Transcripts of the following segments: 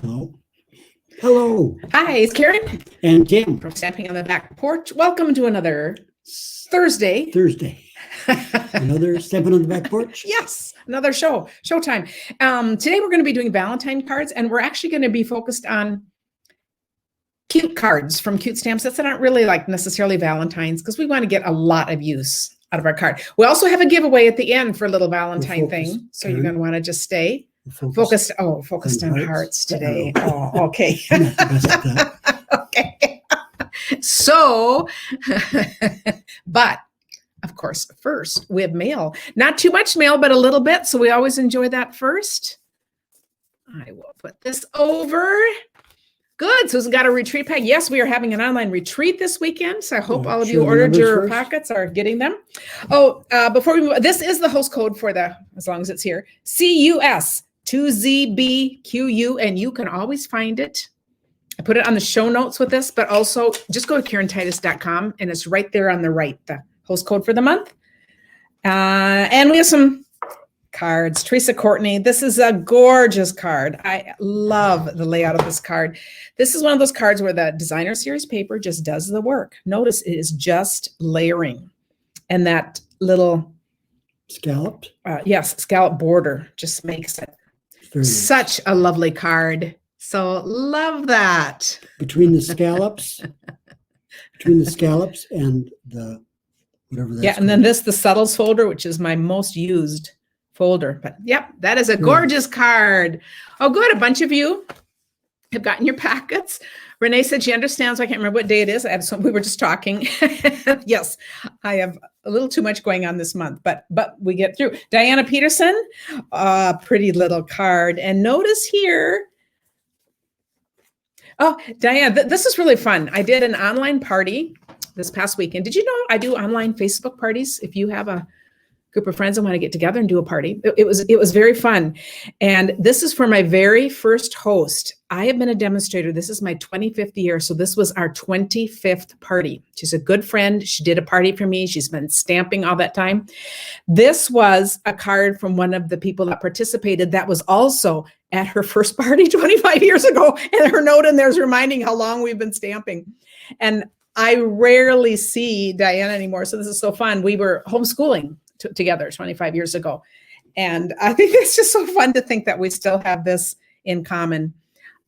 Hello. Hello. Hi, it's Karen And Tim. from Stamping on the Back Porch. Welcome to another Thursday. Another Stamping on the Back Porch? Yes, another showtime. Today we're going to be doing Valentine cards, and we're actually going to be focused on cute cards from cute stamp sets that aren't really like necessarily Valentines, because we want to get a lot of use out of our card. We also have a giveaway at the end for a little Valentine thing, so you're going to want to just stay focused on hearts today. Oh, okay. Okay. So, but of course, first we have mail. Not too much mail, but a little bit. So we always enjoy that first. I will put this over. Good. Susan got a retreat pack. Yes, we are having an online retreat this weekend. So I hope all of you ordered your packets are getting them. Oh, before we move, this is the host code for as long as it's here, CUS2ZBQU, and you can always find it. I put it on the show notes with this, but also just go to KarenTitus.com and it's right there on the right, the host code for the month. And we have some cards. Teresa Courtney, this is a gorgeous card. I love the layout of this card. This is one of those cards where the designer series paper just does the work. Notice it is just layering. And that little scalloped? Yes, scallop border just makes it such a lovely card. So love that. Between the scallops and the whatever that's and then the subtles folder, which is my most used folder. But yep, that is a gorgeous card. Oh, good. A bunch of you have gotten your packets. Renee said she understands. I can't remember what day it is. We were just talking. Yes, I have a little too much going on this month, but we get through. Diana Peterson, pretty little card. And notice here, oh, Diane, this is really fun. I did an online party this past weekend. Did you know I do online Facebook parties? If you have a group of friends that want to get together and do a party, it was very fun. And this is for my very first host. I have been a demonstrator. This is my 25th year. So this was our 25th party. She's a good friend. She did a party for me. She's been stamping all that time. This was a card from one of the people that participated that was also at her first party 25 years ago. And her note in there is reminding how long we've been stamping. And I rarely see Diana anymore. So this is so fun. We were homeschooling together 25 years ago. And I think it's just so fun to think that we still have this in common.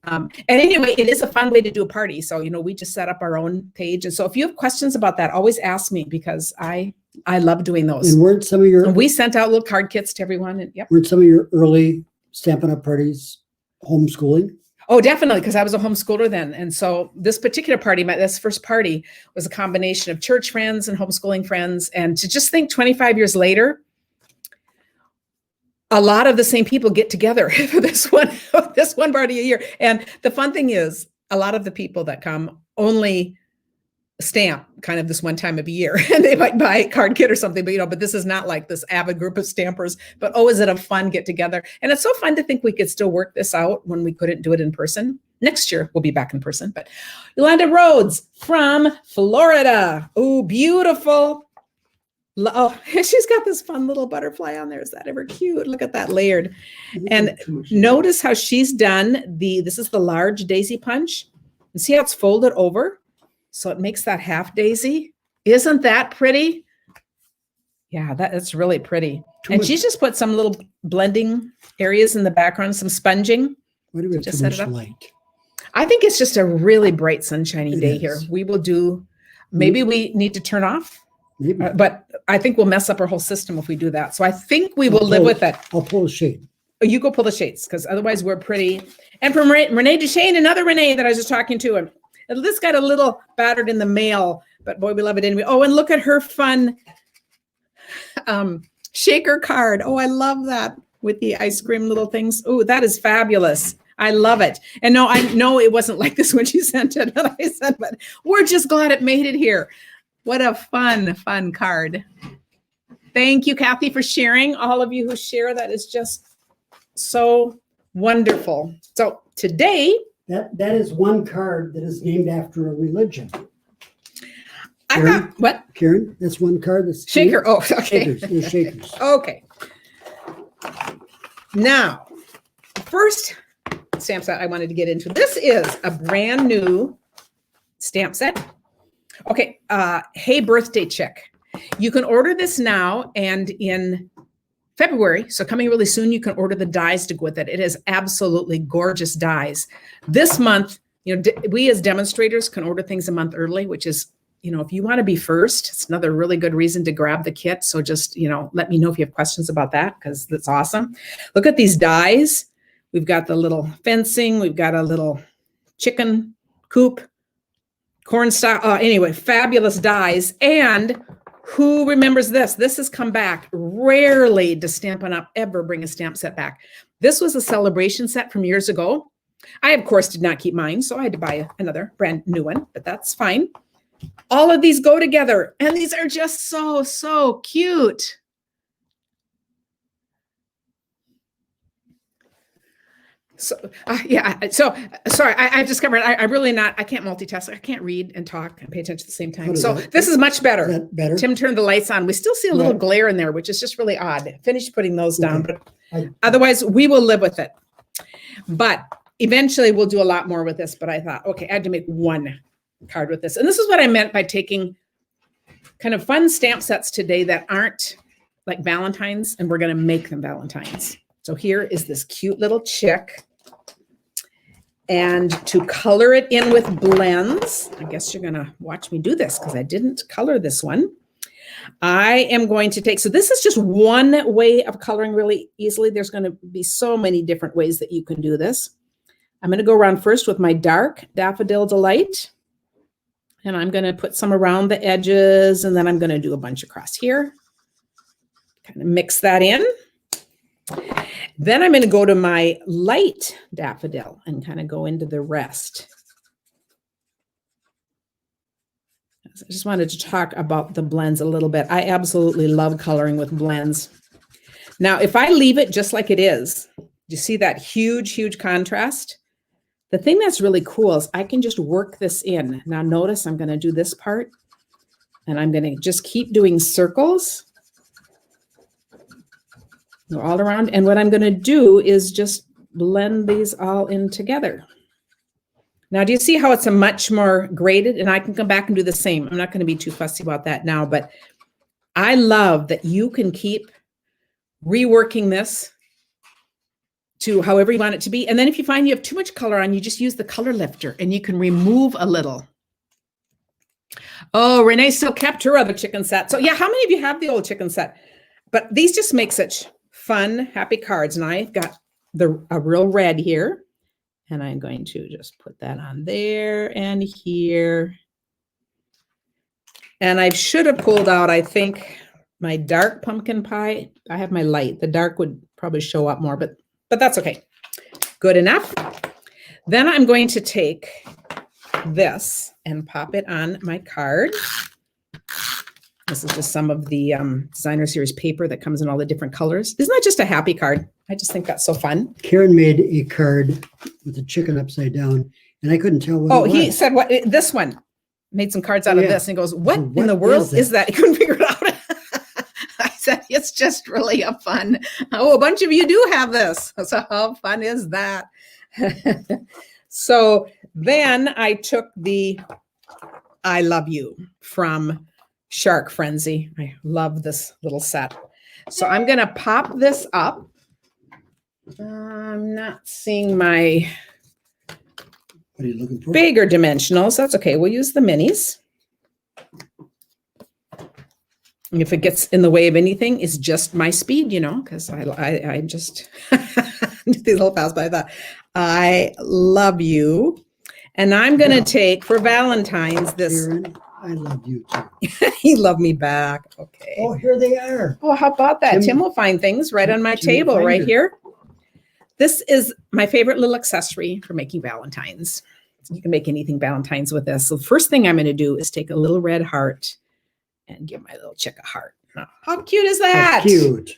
And anyway, it is a fun way to do a party. So, we just set up our own page. And so if you have questions about that, always ask me, because I love doing those. And weren't some of your... And we sent out little card kits to everyone. And weren't some of your early Stampin' Up! Parties homeschooling? Oh, definitely, because I was a homeschooler then. And so this particular party, this first party, was a combination of church friends and homeschooling friends. And to just think 25 years later, a lot of the same people get together for this one party a year. And the fun thing is, a lot of the people that come only stamp kind of this one time of year, and they might buy a card kit or something, but this is not like this avid group of stampers. But is it a fun get together? And it's so fun to think we could still work this out when we couldn't do it in person. Next year we'll be back in person. But Yolanda Rhodes from Florida. Oh, beautiful. Oh, she's got this fun little butterfly on there. Is that ever cute? Look at that layered. And notice how she's done this is the large daisy punch. And see how it's folded over? So it makes that half daisy. Isn't that pretty? Yeah, that's really pretty. And she's just put some little blending areas in the background, some sponging. Why do we have too much light? I think it's just a really bright, sunshiny day here. We will do, maybe we need to turn off. Maybe. But I think we'll mess up our whole system if we do that. So I think we will live with it. I'll pull the shade. You go pull the shades, because otherwise we're pretty. And from Renee Duchesne, another Renee that I was just talking to, and this got a little battered in the mail, but boy, we love it anyway. Oh, and look at her fun shaker card. Oh, I love that with the ice cream little things. Oh, that is fabulous. I love it. And no, I know it wasn't like this when she sent it, but we're just glad it made it here. What a fun card. Thank you, Kathy, for sharing. All of you who share, that is just so wonderful. So today, that is one card that is named after a religion. I thought, what? Karen, that's one card that's shaker. Oh, okay. Shakers. Okay. Now, first stamp set I wanted to get into. This is a brand new stamp set. Okay, Hey Birthday Chick. You can order this now, and in February, so coming really soon, you can order the dies to go with it. It is absolutely gorgeous dies. This month, we as demonstrators can order things a month early, which is, if you want to be first, it's another really good reason to grab the kit. So just, let me know if you have questions about that, because that's awesome. Look at these dies. We've got the little fencing. We've got a little chicken coop, corn style. Anyway, fabulous dies. And who remembers this? This has come back. Rarely does Stampin' Up! Ever bring a stamp set back. This was a celebration set from years ago. I, of course, did not keep mine, so I had to buy another brand new one, but that's fine. All of these go together, and these are just so, so cute. So, sorry, I discovered I can't multitask. I can't read and talk and pay attention at the same time. So this is much better. Is that better? Tim turned the lights on. We still see a little glare in there, which is just really odd. Finished putting those down, but otherwise we will live with it. But eventually we'll do a lot more with this. But I thought, okay, I had to make one card with this. And this is what I meant by taking kind of fun stamp sets today that aren't like Valentine's, and we're going to make them Valentines. So here is this cute little chick. And to color it in with blends, I guess you're going to watch me do this because I didn't color this one. I am going to take, so this is just one way of coloring really easily. There's going to be so many different ways that you can do this. I'm going to go around first with my dark Daffodil Delight. And I'm going to put some around the edges, and then I'm going to do a bunch across here. Kind of mix that in. Then I'm going to go to my light daffodil and kind of go into the rest. I just wanted to talk about the blends a little bit. I absolutely love coloring with blends. Now, if I leave it just like it is, you see that huge, huge contrast? The thing that's really cool is I can just work this in. Now notice I'm going to do this part, and I'm going to just keep doing circles. Go all around, and what I'm going to do is just blend these all in together. Now, do you see how it's a much more graded? And I can come back and do the same. I'm not going to be too fussy about that now, but I love that you can keep reworking this to however you want it to be. And then if you find you have too much color on, you just use the color lifter and you can remove a little. Oh, Renee still kept her other chicken set. So yeah, how many of you have the old chicken set? But these just make such fun, happy cards. And I've got a real red here. And I'm going to just put that on there and here. And I should have pulled out, I think, my dark pumpkin pie. I have my light. The dark would probably show up more, but that's okay. Good enough. Then I'm going to take this and pop it on my card. This is just some of the designer series paper that comes in all the different colors. Isn't that just a happy card? I just think that's so fun. Karen made a card with the chicken upside down, and I couldn't tell what it was. He said, "What? This one." Made some cards out of this. And he goes, what in the world is that? He couldn't figure it out. I said, it's just really a fun. Oh, a bunch of you do have this. So how fun is that? So then I took the I Love You from Shark Frenzy. I love this little set. So I'm going to pop this up. I'm not seeing my What are you looking for? bigger dimensionals. That's okay. We'll use the minis. And if it gets in the way of anything, it's just my speed, because I just these little pass by. I thought, I love you. And I'm going to take for Valentine's this. Karen, I love you too. He loved me back. Okay. Oh, here they are. Oh, how about that? Tim will find things right on my table right here. This is my favorite little accessory for making Valentines. You can make anything Valentines with this. So the first thing I'm going to do is take a little red heart and give my little chick a heart. How cute is that? How cute.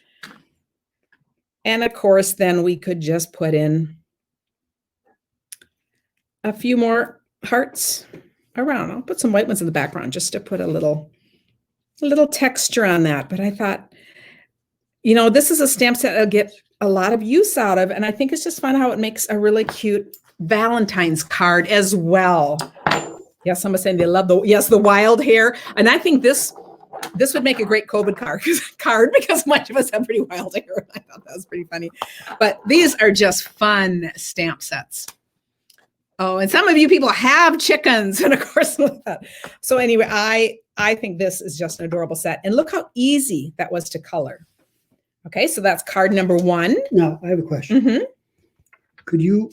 And of course, then we could just put in a few more hearts around. I'll put some white ones in the background just to put a little texture on that. But I thought, this is a stamp set that'll get a lot of use out of. And I think it's just fun how it makes a really cute Valentine's card as well. Yes, someone's saying they love the wild hair. And I think this would make a great COVID card because much of us have pretty wild hair. I thought that was pretty funny. But these are just fun stamp sets. Oh, and some of you people have chickens, and of course, so anyway, I think this is just an adorable set. And look how easy that was to color. Okay, so that's card number 1. Now, I have a question. Mm-hmm. Could you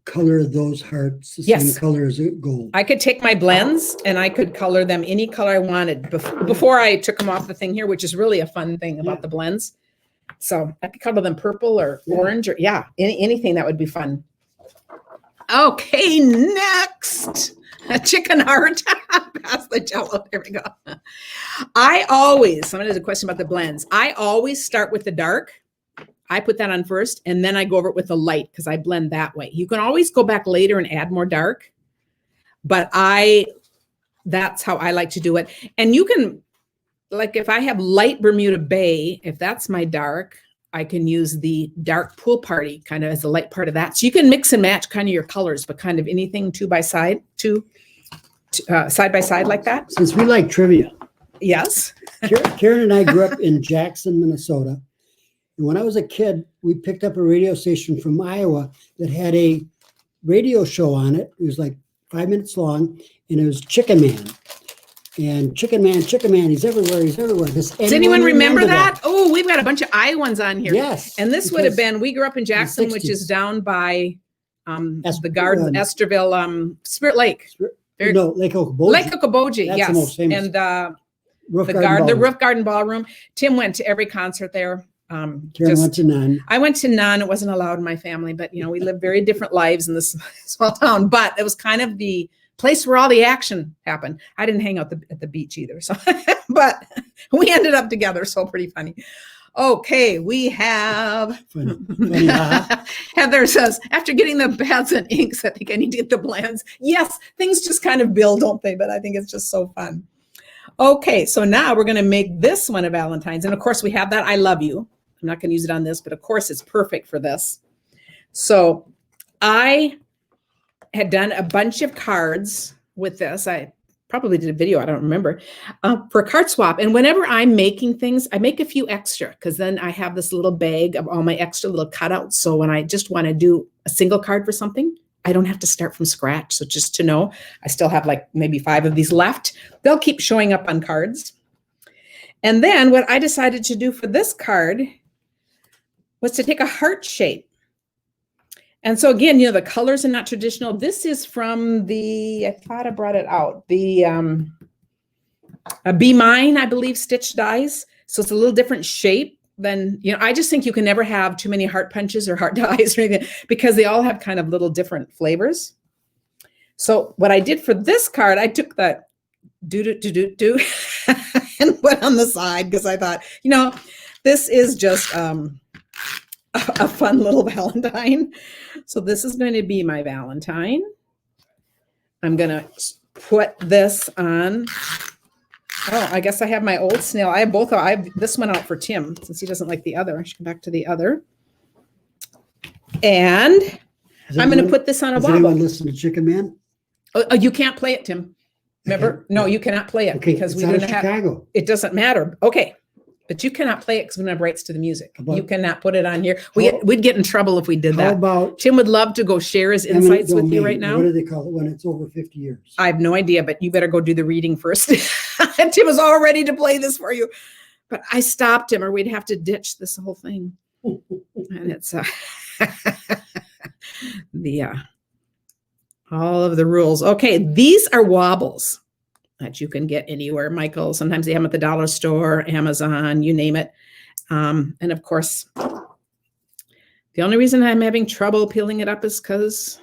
color those hearts the same color as gold? I could take my blends and I could color them any color I wanted before I took them off the thing here, which is really a fun thing about the blends. So I could color them purple or orange or anything that would be fun. Okay, next, a chicken heart. Pass the Jello. There we go. Someone has a question about the blends. I always start with the dark. I put that on first, and then I go over it with the light because I blend that way. You can always go back later and add more dark, but that's how I like to do it. And you can, like if I have light Bermuda Bay, if that's my dark, I can use the dark Pool Party kind of as a light part of that. So you can mix and match kind of your colors, but kind of anything side by side like that. Since we like trivia. Yes. Karen and I grew up in Jackson, Minnesota. And when I was a kid, we picked up a radio station from Iowa that had a radio show on it. It was like 5 minutes long, and it was Chicken Man. And Chicken Man, he's everywhere, Does anyone remember that? Oh, we've got a bunch of Iowans on here. Yes. And this would have been, we grew up in Jackson, which is down by the garden, Esterville, Spirit Lake. Lake Okoboji. Lake Okoboji, That's yes. the most famous. And the Roof Garden Ballroom. Tim went to every concert there. Karen went to none. I went to none. It wasn't allowed in my family, but we lived very different lives in this small town. But it was kind of the place where all the action happened. I didn't hang out at the beach either, so but we ended up together. So pretty funny. Okay, we have funny, Heather says, after getting the pads and inks, I think I need to get the blends. Yes, things just kind of build, don't they? But I think it's just so fun. Okay, so now we're going to make this one a Valentine's. And of course, we have that I love you. I'm not going to use it on this, but of course, it's perfect for this. So I had done a bunch of cards with this. I probably did a video, I don't remember, for card swap. And whenever I'm making things, I make a few extra because then I have this little bag of all my extra little cutouts. So when I just want to do a single card for something, I don't have to start from scratch. So just to know, I still have like maybe 5 of these left. They'll keep showing up on cards. And then what I decided to do for this card was to take a heart shape. And so again, the colors are not traditional. This is from I thought I brought it out, the Be Mine, I believe, stitch dies. So it's a little different shape than, I just think you can never have too many heart punches or heart dies or anything because they all have kind of little different flavors. So what I did for this card, I took the do and put on the side because I thought, this is just a fun little Valentine. So this is going to be my Valentine. I'm going to put this on. Oh, I guess I have my old snail. I have both. I have this one out for Tim since he doesn't like the other. I should come back to the other. And I'm going to put this on a Does bobble. anyone listen to Chicken Man? Oh, you can't play it, Tim. Remember? No, you cannot play it because we don't have. Chicago. It doesn't matter. Okay. But you cannot play it because we don't have rights to the music. You cannot put it on here. We'd get in trouble if we did that. How about Tim would love to go share his insights with you right now. What do they call it when it's over 50 years? I have no idea, but you better go do the reading first. Tim was all ready to play this for you. But I stopped him or we'd have to ditch this whole thing. And it's all of the rules. Okay, these are wobbles that you can get anywhere, Michael. Sometimes they have them at the dollar store, Amazon, you name it. And of course, the only reason I'm having trouble peeling it up is because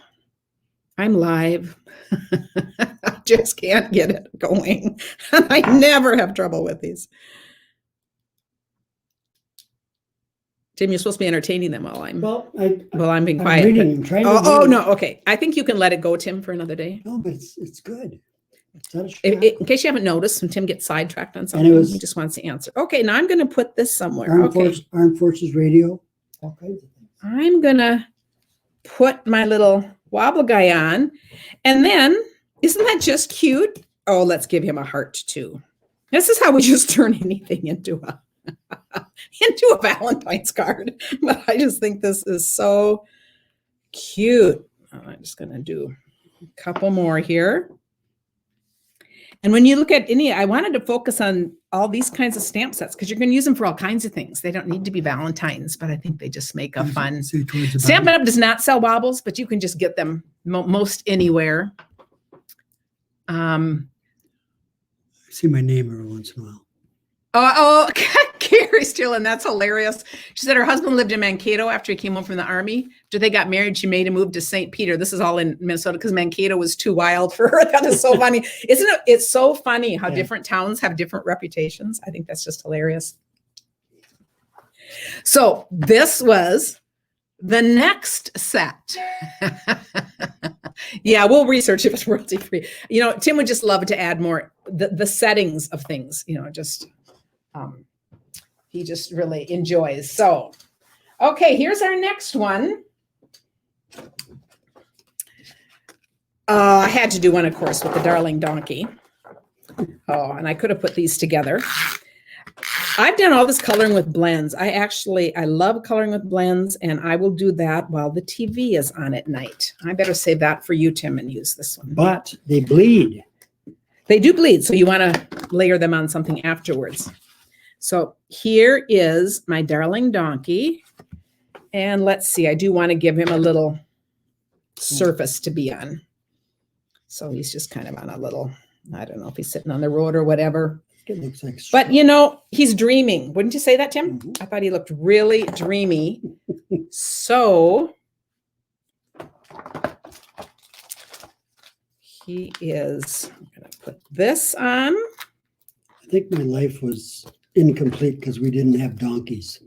I'm live. I just can't get it going. I never have trouble with these. Tim, you're supposed to be entertaining them while I'm being quiet. Reading, no, okay. I think you can let it go, Tim, for another day. No, but it's good. In case you haven't noticed, when Tim gets sidetracked on something, he just wants to answer. Okay, now I'm going to put this somewhere. Armed Forces Radio. All kinds of things. I'm going to put my little wobble guy on. And then, isn't that just cute? Oh, let's give him a heart too. This is how we just turn anything into a Valentine's card. But I just think this is so cute. I'm just going to do a couple more here. And when you look at any, I wanted to focus on all these kinds of stamp sets because you're going to use them for all kinds of things. They don't need to be Valentines, but I think they just make a fun. Stampin' Up! Does not sell wobbles, but you can just get them most anywhere. I see my name every once in a while. Oh, Carrie's still, and that's hilarious. She said her husband lived in Mankato after he came home from the army. After they got married, she made him move to St. Peter. This is all in Minnesota because Mankato was too wild for her. That is so funny. Isn't it? It's so funny how different towns have different reputations. I think that's just hilarious. So this was the next set. Yeah, we'll research if it's royalty free. You know, Tim would just love to add more the settings of things, you know, just he just really enjoys. So, okay, here's our next one. I had to do one, of course, with the darling donkey. Oh, and I could have put these together. I've done all this coloring with blends. I love coloring with blends, and I will do that while the TV is on at night. I better save that for you, Tim, and use this one. But they bleed. They do bleed, so you want to layer them on something afterwards. So here is my darling donkey. And let's see, I do want to give him a little surface to be on. So he's just kind of on a little, I don't know if he's sitting on the road or whatever. It looks like but you know, he's dreaming. Wouldn't you say that, Tim? Mm-hmm. I thought he looked really dreamy. So he is, I'm going to put this on. I think my life was incomplete because we didn't have donkeys.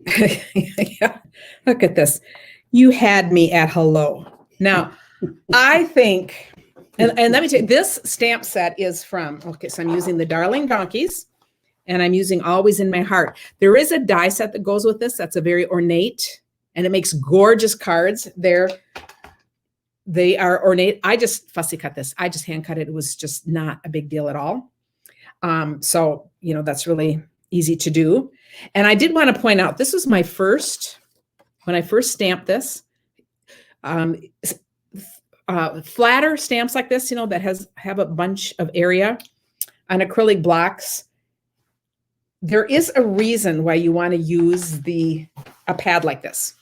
Yeah. Look at this. You had me at hello. Now, I think, and let me tell you, this stamp set is from, okay, so I'm using the Darling Donkeys, and I'm using Always in My Heart. There is a die set that goes with this that's a very ornate, and it makes gorgeous cards. They are ornate. I just fussy cut this. I just hand cut it. It was just not a big deal at all. So, you know, that's really easy to do. And I did want to point out, this was my first, when I first stamped this, flatter stamps like this, you know, that have a bunch of area on acrylic blocks. There is a reason why you want to use a pad like this.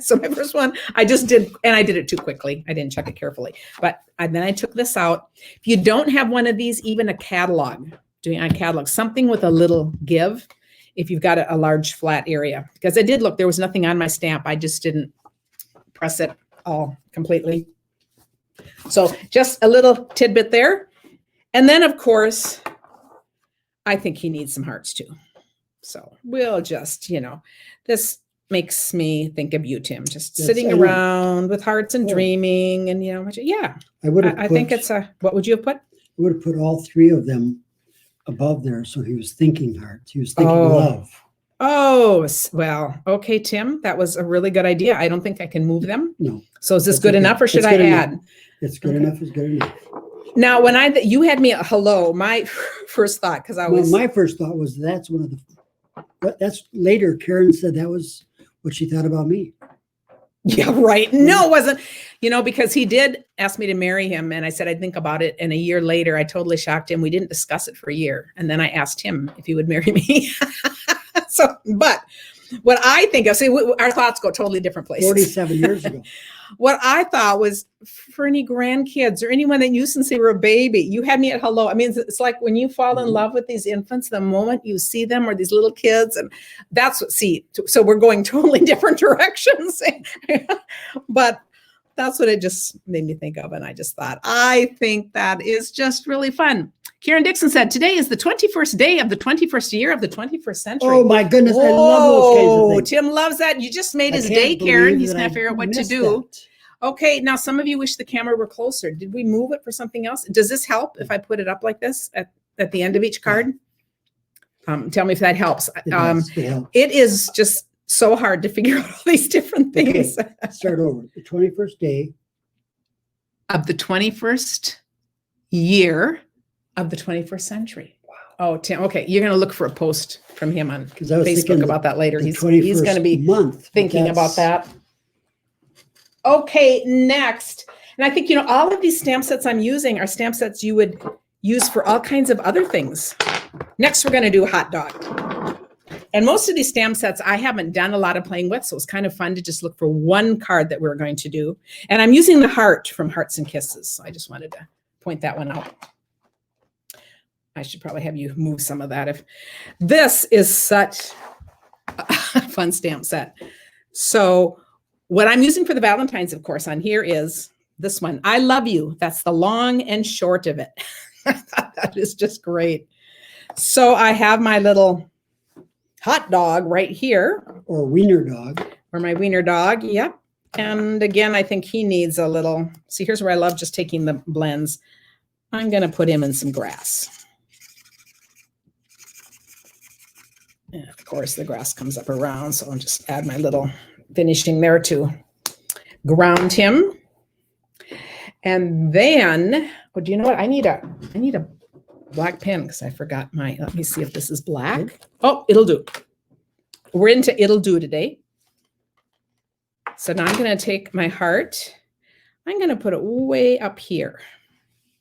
So my first one, I just did, and I did it too quickly. I didn't check it carefully. But then I took this out. If you don't have one of these, even a catalog, doing a catalog, something with a little give, if you've got a large flat area. Because I did look, there was nothing on my stamp. I just didn't press it all completely. So just a little tidbit there. And then, of course, I think he needs some hearts too. So we'll just, you know, this makes me think of you, Tim, just sitting around with hearts and dreaming and, you know, yeah. I think it's what would you have put? I would have put all three of them above there. So he was thinking hearts. He was thinking love. Oh, well, okay, Tim, that was a really good idea. I don't think I can move them. No. So is this good enough or should I add? It's good enough. It's good enough. Now, when you had me at hello, my first thought, because my first thought was that's one of the, but that's later Karen said that was what she thought about me. Yeah, right. No, it wasn't, you know, because he did ask me to marry him and I said I'd think about it. And a year later, I totally shocked him. We didn't discuss it for a year. And then I asked him if he would marry me. So, but what I think of, see, our thoughts go totally different places. 47 years ago. What I thought was for any grandkids or anyone that you since they were a baby, you had me at hello. I mean, it's like when you fall in love with these infants, the moment you see them or these little kids, and that's what, so we're going totally different directions, but that's what it just made me think of. And I just thought, I think that is just really fun. Karen Dixon said, today is the 21st day of the 21st year of the 21st century. Oh my goodness, I love those kinds of things. Tim loves that. You just made his day, Karen. He's going to figure out what to do. That. Okay, now some of you wish the camera were closer. Did we move it for something else? Does this help if I put it up like this at the end of each card? Tell me if that helps. It helps. It is just so hard to figure out all these different things. Okay, start over. The 21st day Of the 21st year of the 21st century. Wow. Oh, Tim, okay. You're going to look for a post from him on because I was Facebook thinking about that later. the He's 21st going to be month thinking about that. Okay, next. And I think, all of these stamp sets I'm using are stamp sets you would use for all kinds of other things. Next, we're going to do hot dog. And most of these stamp sets I haven't done a lot of playing with, so it's kind of fun to just look for one card that we're going to do. And I'm using the heart from Hearts and Kisses. So I just wanted to point that one out. I should probably have you move some of that. If this is such a fun stamp set. So what I'm using for the Valentines, of course, on here is this one. I love you. That's the long and short of it. I thought that is just great. So I have my little hot dog right here. Or wiener dog. Or my wiener dog. Yep. And again, I think he needs a little. See, here's where I love just taking the blends. I'm going to put him in some grass. And of course, the grass comes up around, so I'll just add my little finishing there to ground him. And then, do you know what? I need a black pen because I forgot my. Let me see if this is black. Oh, it'll do. We're into it'll do today. So now I'm going to take my heart. I'm going to put it way up here.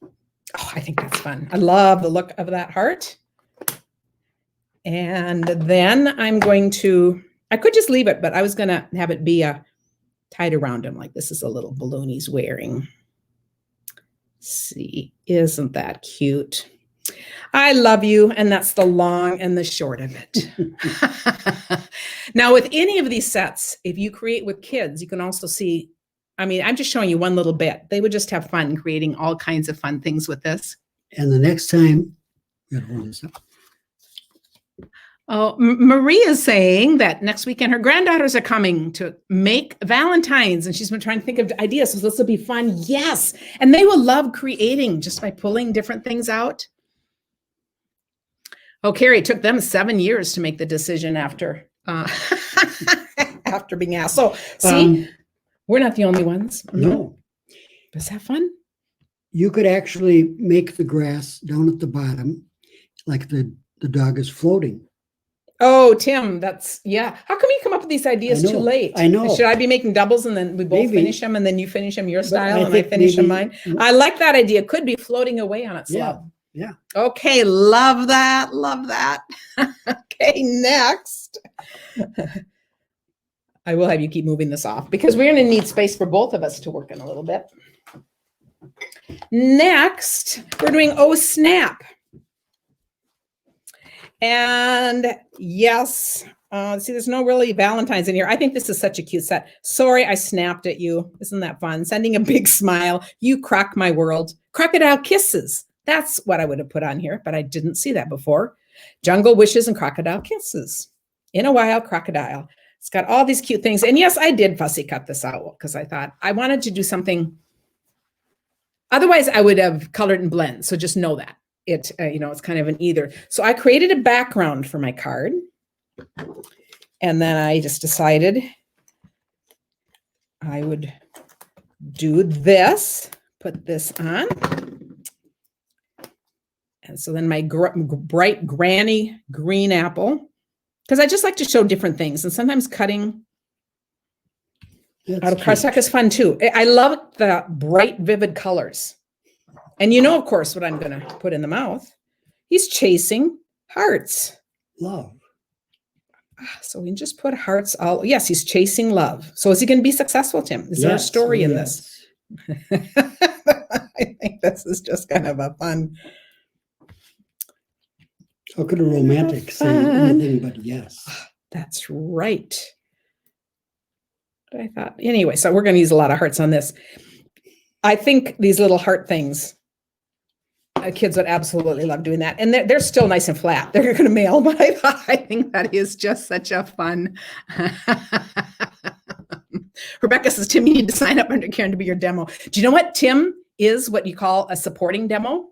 Oh, I think that's fun. I love the look of that heart. And then I'm going to, I could just leave it, but I was going to have it be tied around him. Like this is a little balloon he's wearing. See, isn't that cute? I love you. And that's the long and the short of it. Now with any of these sets, if you create with kids, you can also see, I'm just showing you one little bit. They would just have fun creating all kinds of fun things with this. And the next time, we gotta hold this up. Oh, Marie is saying that next weekend her granddaughters are coming to make Valentines, and she's been trying to think of ideas. So this will be fun. Yes. And they will love creating just by pulling different things out. Oh, Carrie, it took them 7 years to make the decision after after being asked. So see, we're not the only ones. No. Was that fun? You could actually make the grass down at the bottom like the dog is floating. Oh, Tim, yeah. How come you come up with these ideas too late? I know. Should I be making doubles and then we both finish them and then you finish them your style and I finish them mine? I like that idea. Could be floating away on its love. Yeah. Okay. Love that. Love that. Okay. Next. I will have you keep moving this off because we're going to need space for both of us to work in a little bit. Next, we're doing Oh Snap. And yes, see, there's no really Valentines in here. I think this is such a cute set. Sorry, I snapped at you. Isn't that fun? Sending a big smile. You crack my world. Crocodile kisses. That's what I would have put on here, but I didn't see that before. Jungle wishes and crocodile kisses. In a while, crocodile. It's got all these cute things. And yes, I did fussy cut this out because I thought I wanted to do something. Otherwise, I would have colored and blend. So just know that. It's kind of an either. So I created a background for my card. And then I just decided I would do this, put this on. And so then my bright granny green apple, because I just like to show different things. And sometimes cutting out of cardstock is fun too. I love the bright, vivid colors. And of course, what I'm going to put in the mouth. He's chasing hearts. Love. So we can just put hearts all. Yes, he's chasing love. So is he going to be successful, Tim? Is there a story in this? I think this is just kind of a fun. How could a romantic say anything but yes? That's right. But I thought, anyway, so we're going to use a lot of hearts on this. I think these little heart things, kids would absolutely love doing that. And they're still nice and flat. They're going to mail, but I think that is just such a fun. Rebecca says, Tim, you need to sign up under Karen to be your demo. Do you know what Tim is what you call a supporting demo?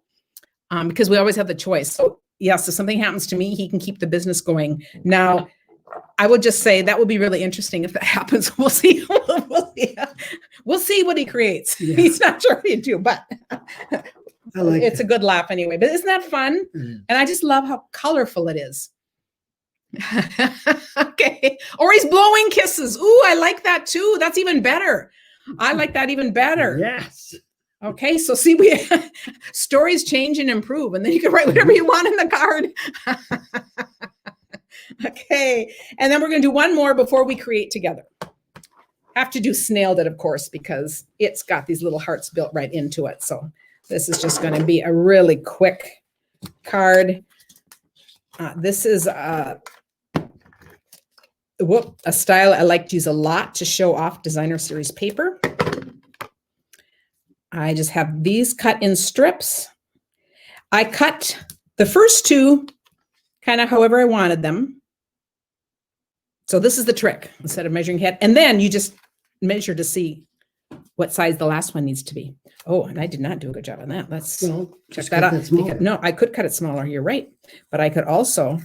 Because we always have the choice. So yes, if something happens to me, he can keep the business going. Now, I would just say that would be really interesting if that happens. We'll see. We'll see what he creates. Yeah. He's not sure what he'd do, but I like it's a good laugh anyway. But isn't that fun? Mm. And I just love how colorful it is. Okay. Or he's blowing kisses. Ooh, I like that too. That's even better. I like that even better. Yes. Okay. So see, we stories change and improve, and then you can write whatever you want in the card. Okay. And then we're going to do one more before we create together. Have to do Snailed It, of course, because it's got these little hearts built right into it. So this is just going to be a really quick card. This is a style I like to use a lot to show off designer series paper. I just have these cut in strips. I cut the first two kind of however I wanted them. So this is the trick, instead of measuring head. And then you just measure to see what size the last one needs to be. Oh, and I did not do a good job on that. Let's check that out. No, I could cut it smaller. You're right. But I could also,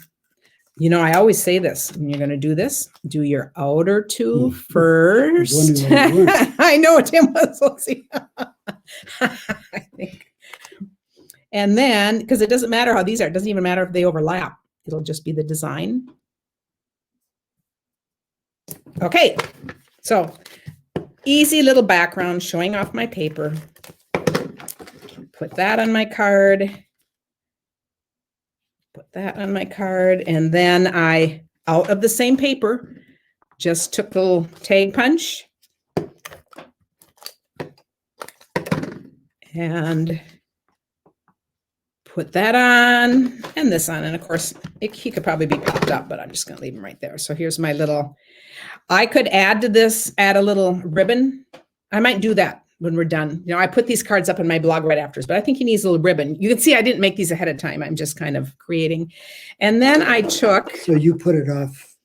you know, I always say this, when you're going to do this, do your outer two first. I know Tim was. Let's see. I think. And then, because it doesn't matter how these are, it doesn't even matter if they overlap. It'll just be the design. Okay, so easy little background showing off my paper. Put that on my card. Put that on my card. And then I, out of the same paper, just took the little tag punch and put that on and this on. And of course, he could probably be popped up, but I'm just going to leave him right there. So here's my little, I could add to this, add a little ribbon. I might do that when we're done. You know, I put these cards up in my blog right after, but I think he needs a little ribbon. You can see I didn't make these ahead of time. I'm just kind of creating. And then I took. So you put it off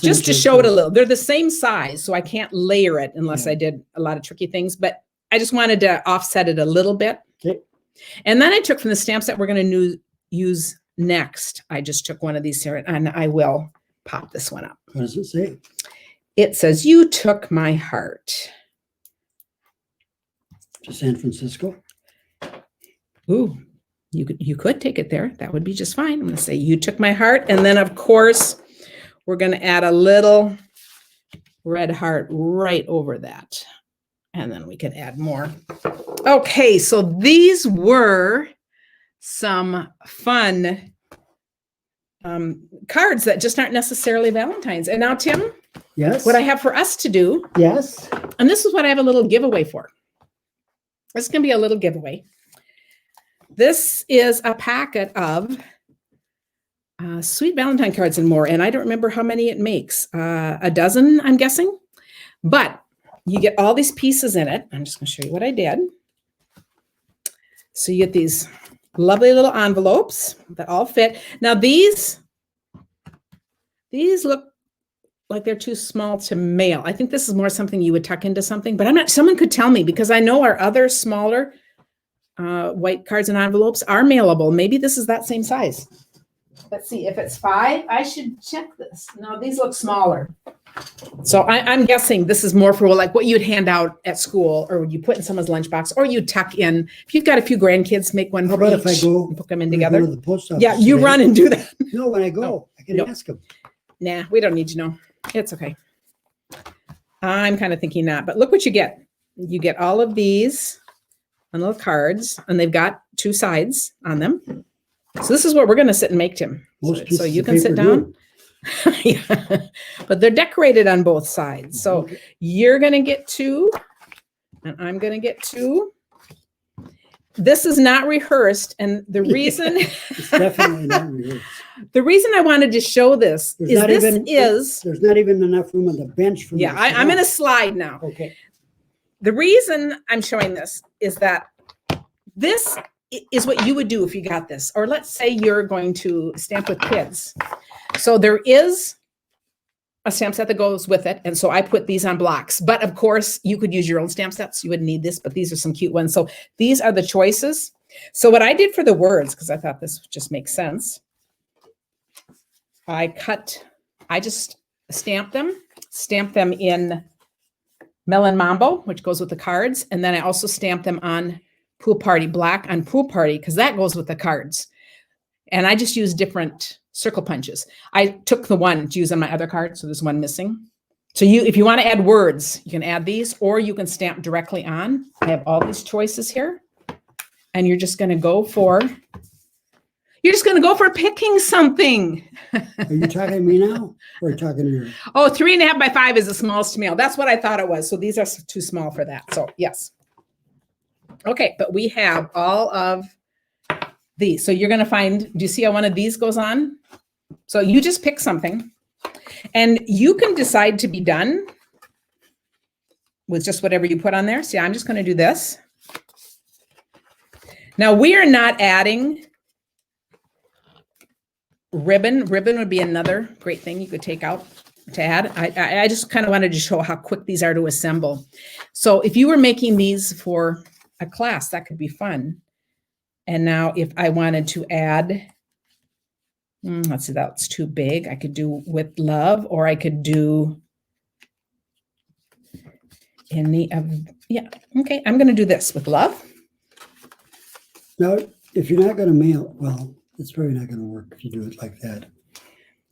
just to show it a little. They're the same size, so I can't layer it unless I did a lot of tricky things, but I just wanted to offset it a little bit. Okay. And then I took from the stamps that we're going to use next. I just took one of these here, and I will pop this one up. What does it say? It says, "You took my heart." To San Francisco? Ooh, you could take it there. That would be just fine. I'm going to say, "You took my heart." And then, of course, we're going to add a little red heart right over that. And then we can add more. Okay, so these were some fun cards that just aren't necessarily Valentine's. And now, Tim, yes, what I have for us to do, yes, and this is what I have a little giveaway for. This is going to be a little giveaway. This is a packet of Sweet Valentine cards and more, and I don't remember how many it makes. A dozen, I'm guessing, but you get all these pieces in it. I'm just going to show you what I did. So you get these lovely little envelopes that all fit. Now these look like they're too small to mail. I think this is more something you would tuck into something, but I'm not, someone could tell me, because I know our other smaller white cards and envelopes are mailable. Maybe this is that same size. Let's see, if it's 5, I should check this. No, these look smaller. So I'm guessing this is more for like what you'd hand out at school, or you put in someone's lunchbox, or you tuck in. If you've got a few grandkids, make one. How about if I go and put them in together? Go to the post office yeah, you today? run and do that. No, when I go, No. I can ask them. Nah, we don't need to know. It's okay. I'm kind of thinking that, but look what you get. You get all of these little cards, and they've got 2 sides on them. So this is what we're going to sit and make, Tim. So you can sit down. Yeah. But they're decorated on both sides. So you're going to get 2, and I'm going to get 2. This is not rehearsed, and the reason It's definitely not rehearsed. the reason I wanted to show this is there's not even enough room on the bench for yeah, I'm going to slide now. Okay. The reason I'm showing this is that this is what you would do if you got this, or let's say you're going to stamp with kids. So there is a stamp set that goes with it. And so I put these on blocks, but of course you could use your own stamp sets. You wouldn't need this, but these are some cute ones. So these are the choices. So what I did for the words, because I thought this just makes sense, I cut I just stamp them in Melon Mambo, which goes with the cards. And then I also stamp them on Pool Party, black on Pool Party, because that goes with the cards. And I just use different circle punches. I took the one to use on my other card, so there's one missing. So if you want to add words, you can add these, or you can stamp directly on. I have all these choices here. And you're just going to go for picking something. Are you talking to me now or talking to you? Oh, 3.5 by 5 is the smallest to mail. That's what I thought it was. So these are too small for that. So yes. Okay, but we have all of these. So you're going to find, do you see how one of these goes on? So you just pick something and you can decide to be done with just whatever you put on there. See, I'm just going to do this. Now we are not adding ribbon. Ribbon would be another great thing you could take out to add. I just kind of wanted to show how quick these are to assemble. So if you were making these for a class, that could be fun. And now if I wanted to add, let's see, that's too big. I could do with love, or I could do any of, yeah. Okay, I'm going to do this with love. Now, if you're not going to mail, well, it's probably not going to work if you do it like that.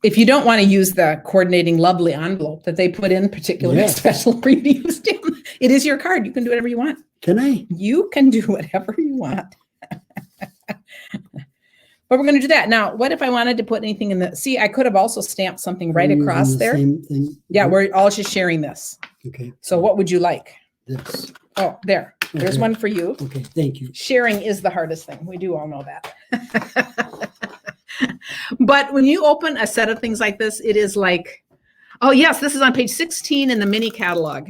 If you don't want to use the coordinating lovely envelope that they put in particularly special for you to use, Tim, it is your card. You can do whatever you want. Can I? You can do whatever you want. But we're going to do that. Now, what if I wanted to put anything in the, see, I could have also stamped something right across there. Same thing? Yeah, we're all just sharing this. Okay. So what would you like? This. Oh, there. There's Okay. one for you. Okay, thank you. Sharing is the hardest thing. We do all know that. But when you open a set of things like this, it is like, oh yes, this is on page 16 in the mini catalog.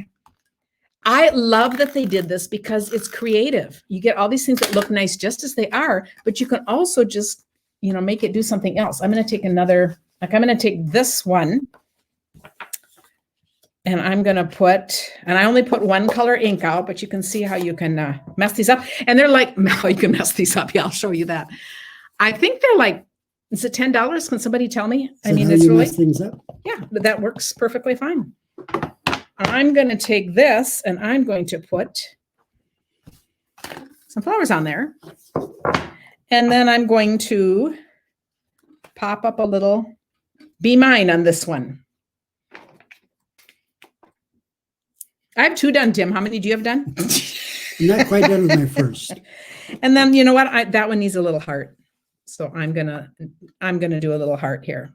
I love that they did this because it's creative. You get all these things that look nice just as they are, but you can also just, make it do something else. I'm going to take another, I'm going to take this one and I'm going to put, and I only put one color ink out, but you can see how you can mess these up. And they're like, no, you can mess these up. Yeah, I'll show you that. I think they're like, is it $10? Can somebody tell me? I mean, it's really, mess things up? Yeah, that works perfectly fine. I'm going to take this and I'm going to put some flowers on there. And then I'm going to pop up a little Be Mine on this one. I have 2 done, Tim. How many do you have done? I'm not quite done with my first. And then you know what? That one needs a little heart. So I'm gonna do a little heart here.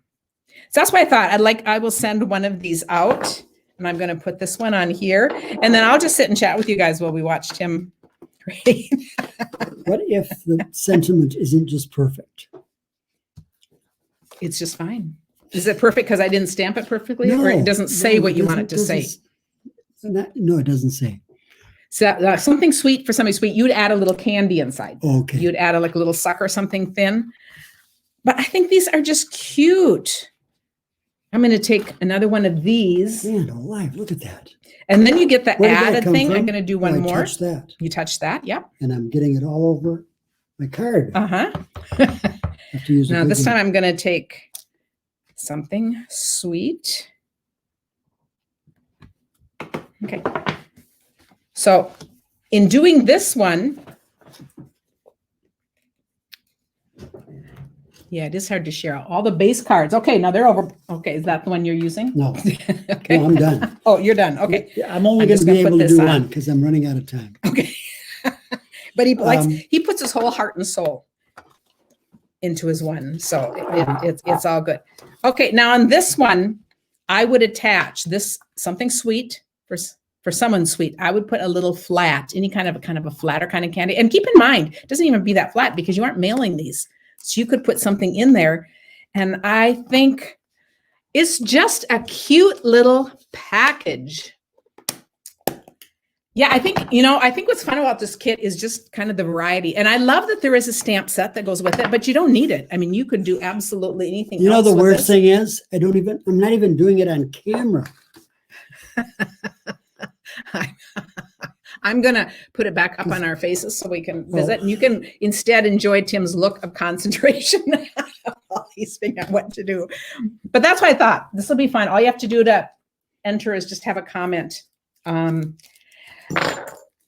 So that's why I thought I will send one of these out. And I'm going to put this one on here. And then I'll just sit and chat with you guys while we watch Tim create. What if the sentiment isn't just perfect? It's just fine. Is it perfect because I didn't stamp it perfectly? No, or it doesn't say what you want it to say? No, it doesn't say. So something sweet for somebody sweet, you'd add a little candy inside. Okay. You'd add a little suck or something thin. But I think these are just cute. I'm going to take another one of these. Man alive, look at that. And then you get the Where did that added come thing. from? I'm going to do one more. Touch that. You touch that. Yep. And I'm getting it all over my card. Uh-huh. Have to use Now this time I'm going to take something sweet. Okay. So in doing this one, yeah, it is hard to share all the base cards. Okay, now they're over. Okay, is that the one you're using? No. Okay. No, I'm done. Oh, you're done. Okay. I'm only going to be able to do one because I'm running out of time. Okay. But he puts his whole heart and soul into his one. So it's all good. Okay, now on this one, I would attach this something sweet for someone sweet. I would put a little flat, any kind of a flatter kind of candy. And keep in mind, it doesn't even be that flat because you aren't mailing these. So you could put something in there. And I think it's just a cute little package. Yeah, I think what's fun about this kit is just kind of the variety. And I love that there is a stamp set that goes with it, but you don't need it. I mean, you could do absolutely anything. You know, the worst thing is I'm not even doing it on camera. I'm going to put it back up on our faces so we can visit. And you can instead enjoy Tim's look of concentration while he's figuring out what to do. But that's what I thought. This will be fun. All you have to do to enter is just have a comment.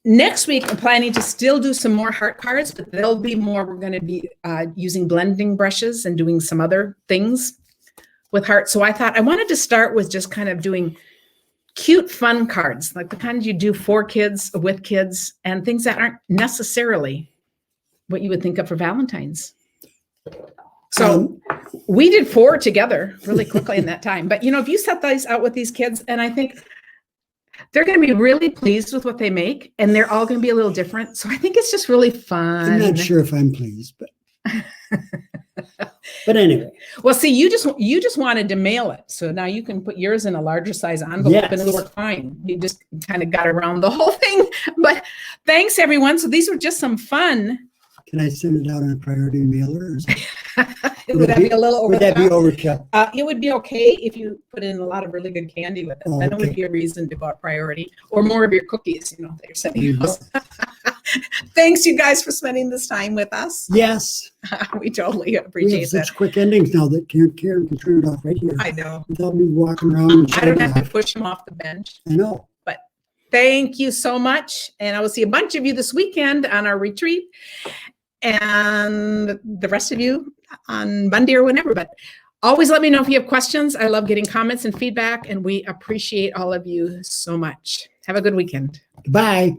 Next week, I'm planning to still do some more heart cards, but there'll be more. We're going to be using blending brushes and doing some other things with heart. So I thought I wanted to start with just kind of doing cute, fun cards, like the kind you do for kids, with kids, and things that aren't necessarily what you would think of for Valentine's. So we did 4 together really quickly in that time. But, if you set these out with these kids, and I think they're going to be really pleased with what they make, and they're all going to be a little different. So I think it's just really fun. I'm not sure if I'm pleased, but but anyway. Well, see, you just wanted to mail it, so now you can put yours in a larger size envelope, and it'll work fine. You just kind of got around the whole thing. But thanks, everyone. So these were just some fun. Can I send it out on a priority mailer? Would that be a little over? Would that be overkill? It would be okay if you put in a lot of really good candy with it. Then it would be a reason to go out priority, or more of your cookies, that you're sending us. Thanks, you guys, for spending this time with us. Yes. We totally appreciate we have such that. quick endings now that Karen can turn it off right here. I know. Without me walking around and I don't have to push him off the bench. I know. But thank you so much. And I will see a bunch of you this weekend on our retreat, and the rest of you on Monday or whenever. But always let me know if you have questions. I love getting comments and feedback, and we appreciate all of you so much. Have a good weekend. Bye.